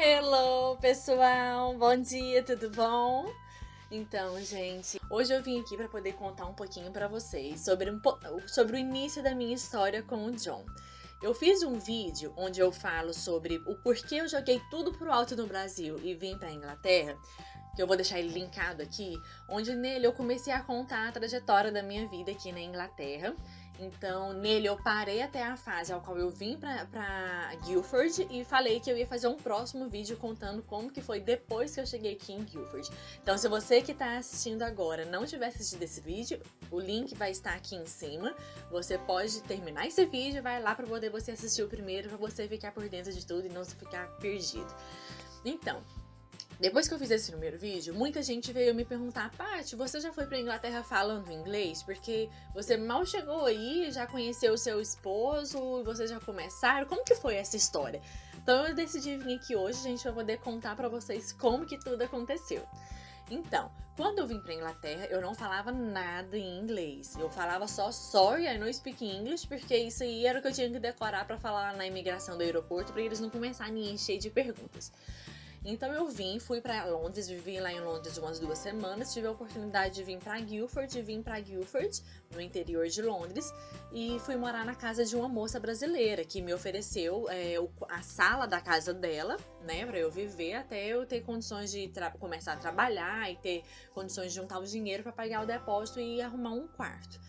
Hello, pessoal! Bom dia, tudo bom? Então, gente, hoje eu vim aqui para poder contar um pouquinho para vocês sobre o início da minha história com o John. Eu fiz um vídeo onde eu falo sobre o porquê eu joguei tudo pro alto no Brasil e vim pra Inglaterra, que eu vou deixar ele linkado aqui, onde nele eu comecei a contar a trajetória da minha vida aqui na Inglaterra. Então, nele eu parei até a fase ao qual eu vim pra Guildford e falei que eu ia fazer um próximo vídeo contando como que foi depois que eu cheguei aqui em Guildford. Então, se você que tá assistindo agora não tiver assistido esse vídeo, o link vai estar aqui em cima. Você pode terminar esse vídeo, vai lá para poder você assistir o primeiro, para você ficar por dentro de tudo e não ficar perdido. Então, depois que eu fiz esse primeiro vídeo, muita gente veio me perguntar: Paty, você já foi pra Inglaterra falando inglês? Porque você mal chegou aí, já conheceu o seu esposo, vocês já começaram, como que foi essa história? Então eu decidi vir aqui hoje, gente, pra poder contar pra vocês como que tudo aconteceu. Então, quando eu vim pra Inglaterra, eu não falava nada em inglês. Eu falava só sorry, I don't speak English, porque isso aí era o que eu tinha que decorar pra falar na imigração do aeroporto, pra eles não começarem a me encher de perguntas. Então eu fui pra Londres, vivi lá em Londres umas 2 semanas, tive a oportunidade de vir pra Guildford, no interior de Londres, e fui morar na casa de uma moça brasileira, que me ofereceu a sala da casa dela, né, pra eu viver até eu ter condições de começar a trabalhar e ter condições de juntar o dinheiro pra pagar o depósito e arrumar um quarto.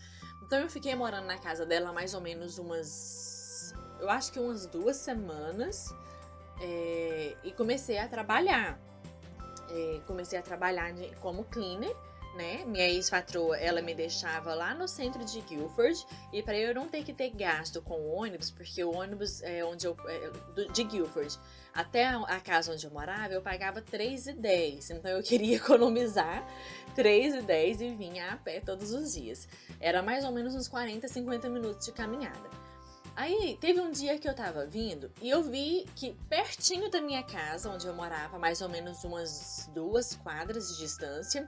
Então eu fiquei morando na casa dela mais ou menos umas 2 semanas. E comecei a trabalhar. Como cleaner, né? Minha ex-patroa, ela me deixava lá no centro de Guildford, e para eu não ter que ter gasto com o ônibus, porque o ônibus de Guildford até a casa onde eu morava, eu pagava R$3,10. Então eu queria economizar R$3,10 e vinha a pé todos os dias. Era mais ou menos uns 40, 50 minutos de caminhada. Aí, teve um dia que eu tava vindo e eu vi que pertinho da minha casa, onde eu morava, mais ou menos umas 2 quadras de distância,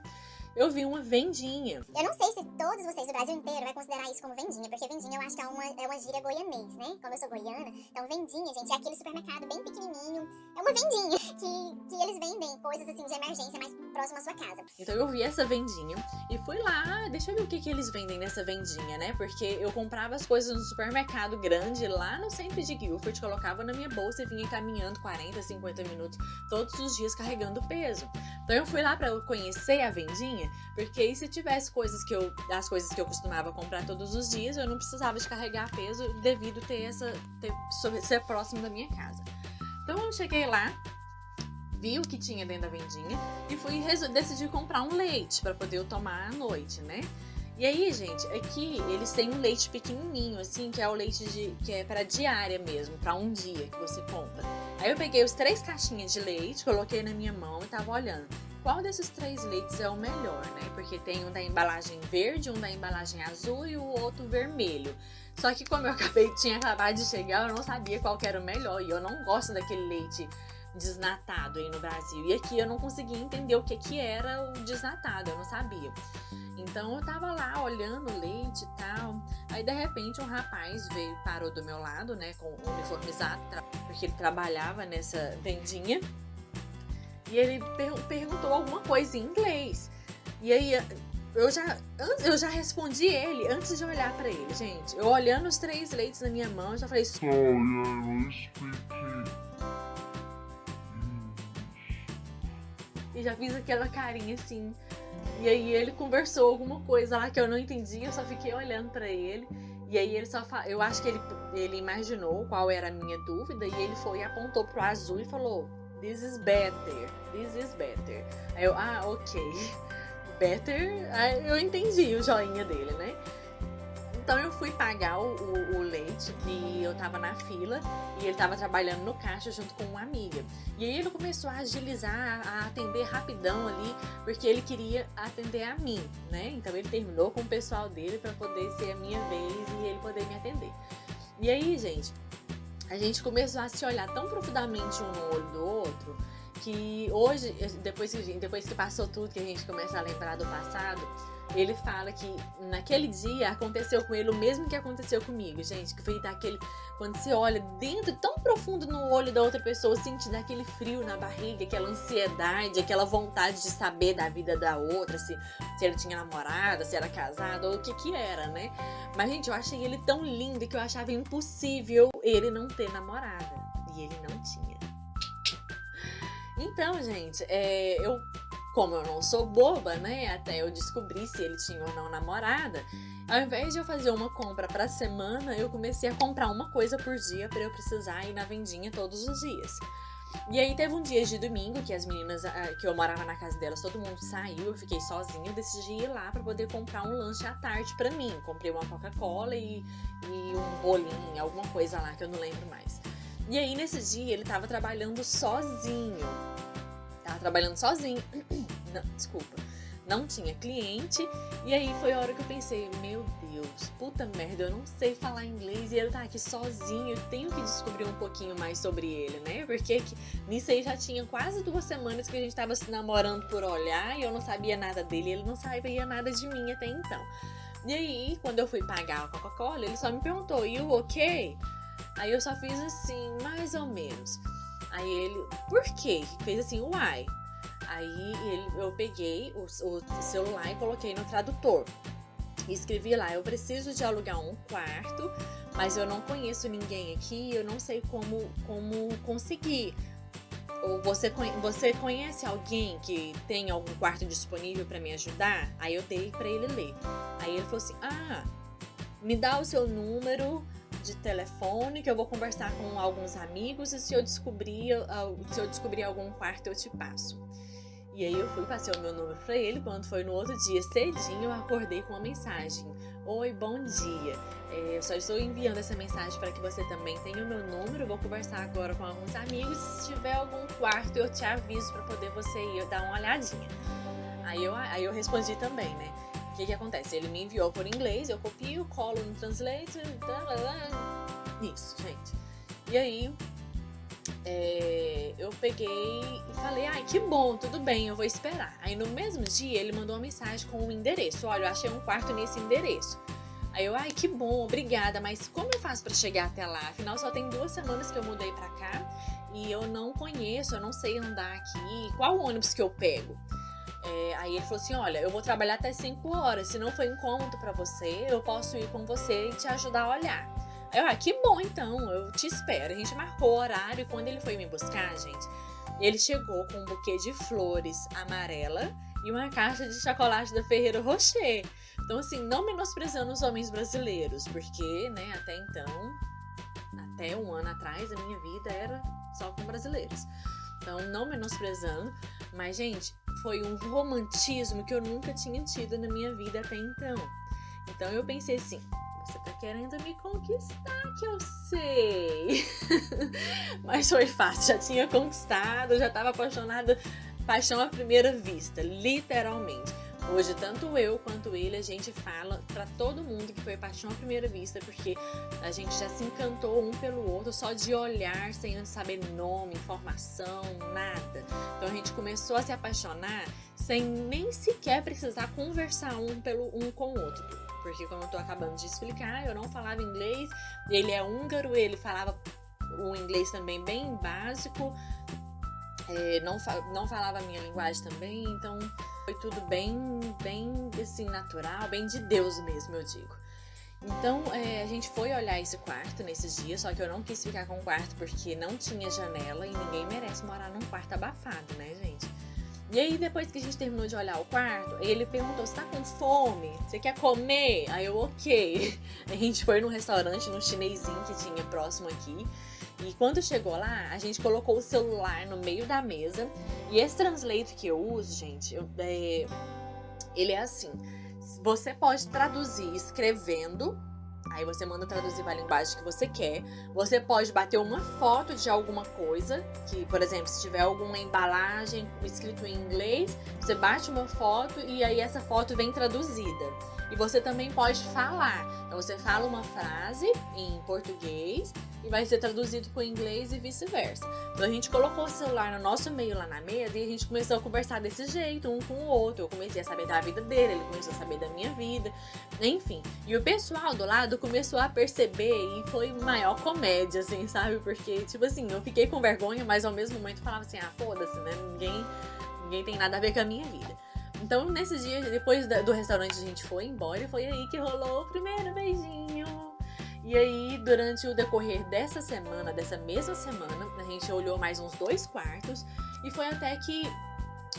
eu vi uma vendinha. Eu não sei se todos vocês do Brasil inteiro vai considerar isso como vendinha, porque vendinha eu acho que é uma gíria goianês, né? Como eu sou goiana, então vendinha, gente, é aquele supermercado bem pequenininho, é uma vendinha que eles vendem coisas assim de emergência mais próximo à sua casa. Então eu vi essa vendinha e fui lá, deixa eu ver o que eles vendem nessa vendinha, né? Porque eu comprava as coisas no supermercado grande lá no centro de Guildford, colocava na minha bolsa e vinha caminhando 40, 50 minutos todos os dias carregando peso. Então eu fui lá pra conhecer a vendinha, porque aí se tivesse as coisas que eu costumava comprar todos os dias, eu não precisava de carregar peso devido ser próximo da minha casa. Então eu cheguei lá, vi o que tinha dentro da vendinha e decidi comprar um leite para poder eu tomar à noite, né? E aí, gente, aqui eles têm um leite pequenininho, assim, que é o leite que é para diária mesmo, para um dia que você compra. Aí eu peguei os 3 caixinhas de leite, coloquei na minha mão e tava olhando qual desses 3 leites é o melhor, né? Porque tem um da embalagem verde, um da embalagem azul e o outro vermelho. Só que como tinha acabado de chegar, eu não sabia qual que era o melhor e eu não gosto daquele leite desnatado aí no Brasil. E aqui eu não conseguia entender o que era o desnatado, eu não sabia. Então eu tava lá olhando o leite e tal. Aí de repente um rapaz parou do meu lado, né, com uniformizado, porque ele trabalhava nessa vendinha. E ele perguntou alguma coisa em inglês. E aí eu já respondi ele antes de olhar pra ele, gente. Eu olhando os 3 leites na minha mão, eu já falei: Sorry, I don't speak e já fiz aquela carinha assim. E aí ele conversou alguma coisa lá que eu não entendi, eu só fiquei olhando pra ele. E aí eu acho que ele imaginou qual era a minha dúvida e ele foi e apontou pro azul e falou: This is better. Aí eu, ok. Better, aí eu entendi o joinha dele, né? Então eu fui pagar o leite e eu tava na fila e ele tava trabalhando no caixa junto com uma amiga. E aí ele começou a agilizar, a atender rapidão ali, porque ele queria atender a mim, né? Então ele terminou com o pessoal dele pra poder ser a minha vez e ele poder me atender. E aí, gente, a gente começou a se olhar tão profundamente um no olho do outro que hoje, depois que passou tudo, que a gente começa a lembrar do passado, ele fala que naquele dia aconteceu com ele o mesmo que aconteceu comigo, gente. Que foi daquele... Quando você olha dentro, tão profundo no olho da outra pessoa, sentindo aquele frio na barriga, aquela ansiedade, aquela vontade de saber da vida da outra, se ele tinha namorada, se era casado, ou o que era, né? Mas, gente, eu achei ele tão lindo que eu achava impossível ele não ter namorada. E ele não tinha. Então, gente, como eu não sou boba, né, até eu descobrir se ele tinha ou não namorada, ao invés de eu fazer uma compra pra semana, eu comecei a comprar uma coisa por dia pra eu precisar ir na vendinha todos os dias. E aí teve um dia de domingo que as meninas, que eu morava na casa delas, todo mundo saiu, eu fiquei sozinha, eu decidi ir lá pra poder comprar um lanche à tarde pra mim. Comprei uma Coca-Cola e um bolinho, alguma coisa lá que eu não lembro mais. E aí nesse dia ele tava trabalhando sozinho. Não, desculpa. Não tinha cliente. E aí foi a hora que eu pensei, meu Deus, puta merda, eu não sei falar inglês e ele tá aqui sozinho, eu tenho que descobrir um pouquinho mais sobre ele, né? Porque nisso aí já tinha quase 2 semanas que a gente tava se namorando por olhar e eu não sabia nada dele e ele não sabia nada de mim até então. E aí, quando eu fui pagar a Coca-Cola, ele só me perguntou, you okay? Aí eu só fiz assim, mais ou menos. Aí ele, por quê? Fez assim, why? Aí eu peguei o celular e coloquei no tradutor. E escrevi lá, eu preciso de alugar um quarto, mas eu não conheço ninguém aqui, eu não sei como conseguir. Ou você conhece alguém que tem algum quarto disponível para me ajudar? Aí eu dei para ele ler. Aí ele falou assim, me dá o seu número de telefone que eu vou conversar com alguns amigos e se eu descobrir algum quarto eu te passo. E aí eu passei o meu número pra ele. Quando foi no outro dia cedinho, eu acordei com uma mensagem: oi, bom dia, eu só estou enviando essa mensagem para que você também tenha o meu número, eu vou conversar agora com alguns amigos, se tiver algum quarto eu te aviso para poder você ir dar uma olhadinha. Aí eu respondi também, né? O que acontece? Ele me enviou por inglês, eu copio, colo no Translate, isso, gente. E aí, eu peguei e falei, que bom, tudo bem, eu vou esperar. Aí no mesmo dia, ele mandou uma mensagem com o endereço. Olha, eu achei um quarto nesse endereço. Aí eu, que bom, obrigada, mas como eu faço pra chegar até lá? Afinal, só tem 2 semanas que eu mudei pra cá e eu não conheço, eu não sei andar aqui. Qual ônibus que eu pego? Aí ele falou assim, olha, eu vou trabalhar até 5 horas, se não for incômodo pra você, eu posso ir com você e te ajudar a olhar. Aí eu, que bom então, eu te espero. A gente marcou o horário e quando ele foi me buscar, gente, ele chegou com um buquê de flores amarela e uma caixa de chocolate da Ferrero Rocher. Então assim, não menosprezando os homens brasileiros, porque, né, até então, até 1 ano atrás, a minha vida era só com brasileiros. Então, não menosprezando, mas, gente, foi um romantismo que eu nunca tinha tido na minha vida até então. Então, eu pensei assim, você tá querendo me conquistar, que eu sei. Mas foi fácil, já tinha conquistado, já tava apaixonada, paixão à primeira vista, literalmente. Hoje, tanto eu quanto ele, a gente fala pra todo mundo que foi paixão à primeira vista, porque a gente já se encantou um pelo outro só de olhar, sem saber nome, informação, nada. Então a gente começou a se apaixonar sem nem sequer precisar conversar um com o outro. Porque, como eu tô acabando de explicar, eu não falava inglês, ele é húngaro, ele falava um inglês também bem básico, não falava a minha linguagem também, então foi tudo bem assim, natural, bem de Deus mesmo, eu digo. Então, a gente foi olhar esse quarto nesses dias, só que eu não quis ficar com o quarto porque não tinha janela e ninguém merece morar num quarto abafado, né, gente? E aí, depois que a gente terminou de olhar o quarto, ele perguntou, você tá com fome? Você quer comer? Aí eu, ok. A gente foi num restaurante, num chinesinho que tinha próximo aqui. E quando chegou lá, a gente colocou o celular no meio da mesa. E esse Translate que eu uso, gente, ele é assim. Você pode traduzir escrevendo. Aí você manda traduzir para a linguagem que você quer. Você pode bater uma foto de alguma coisa. Que, por exemplo, se tiver alguma embalagem escrito em inglês, você bate uma foto e aí essa foto vem traduzida. E você também pode falar. Então você fala uma frase em português e vai ser traduzido para o inglês e vice-versa. Então a gente colocou o celular no nosso meio lá na mesa e a gente começou a conversar desse jeito, um com o outro. Eu comecei a saber da vida dele, ele começou a saber da minha vida, enfim. E o pessoal do lado começou a perceber e foi maior comédia, assim, sabe? Porque, tipo assim, eu fiquei com vergonha, mas ao mesmo momento falava assim, ah, foda-se, né? Ninguém tem nada a ver com a minha vida. Então, nesse dia, depois do restaurante, a gente foi embora e foi aí que rolou o primeiro beijinho. E aí, durante o decorrer dessa mesma semana, a gente olhou mais uns 2 quartos e foi até que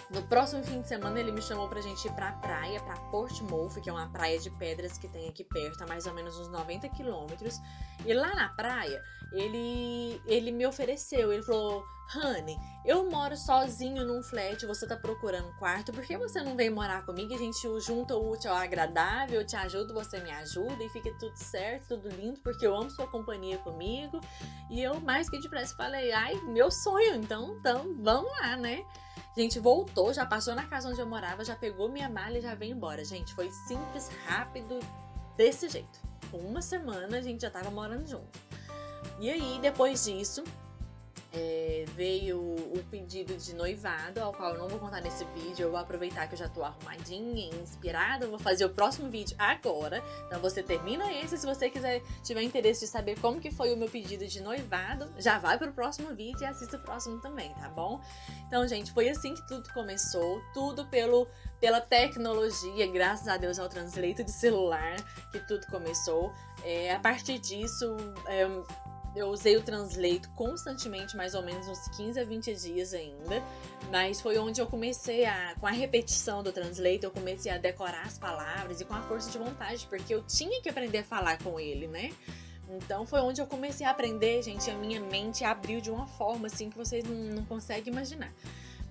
no próximo fim de semana ele me chamou pra gente ir pra praia, pra Portsmouth, que é uma praia de pedras que tem aqui perto, a mais ou menos uns 90 quilômetros. E lá na praia, ele me ofereceu, ele falou, Honey, eu moro sozinho num flat, você tá procurando quarto, por que você não vem morar comigo? A gente junta o útil ao agradável, eu te ajudo, você me ajuda e fica tudo certo, tudo lindo, porque eu amo sua companhia comigo. E eu, mais que depressa, falei, ai, meu sonho, então vamos lá, né? A gente voltou, já passou na casa onde eu morava, já pegou minha mala e já veio embora. Gente, foi simples, rápido, desse jeito. Com uma semana a gente já tava morando junto. E aí, depois disso, veio o pedido de noivado, ao qual eu não vou contar nesse vídeo. Eu vou aproveitar que eu já tô arrumadinha e inspirada. Eu vou fazer o próximo vídeo agora. Então você termina esse. Se você tiver interesse de saber como que foi o meu pedido de noivado, já vai pro próximo vídeo e assista o próximo também, tá bom? Então, gente, foi assim que tudo começou. Tudo pela tecnologia, graças a Deus ao Translate de celular, que tudo começou. A partir disso, eu usei o Translate constantemente, mais ou menos uns 15 a 20 dias ainda. Mas foi onde eu comecei com a repetição do Translate, eu comecei a decorar as palavras e com a força de vontade, porque eu tinha que aprender a falar com ele, né? Então foi onde eu comecei a aprender, gente, a minha mente abriu de uma forma assim que vocês não conseguem imaginar.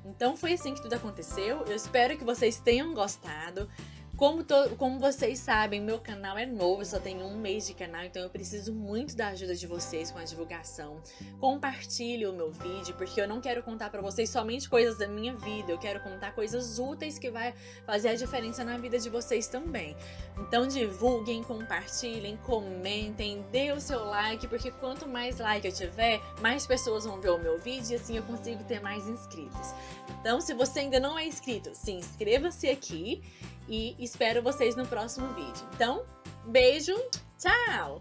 Então foi assim que tudo aconteceu. Eu espero que vocês tenham gostado. Como vocês sabem, meu canal é novo, eu só tenho 1 mês de canal, então eu preciso muito da ajuda de vocês com a divulgação. Compartilhe o meu vídeo, porque eu não quero contar pra vocês somente coisas da minha vida, eu quero contar coisas úteis que vai fazer a diferença na vida de vocês também. Então divulguem, compartilhem, comentem, dê o seu like, porque quanto mais like eu tiver, mais pessoas vão ver o meu vídeo e assim eu consigo ter mais inscritos. Então, se você ainda não é inscrito, se inscreva-se aqui. E espero vocês no próximo vídeo. Então, beijo, tchau!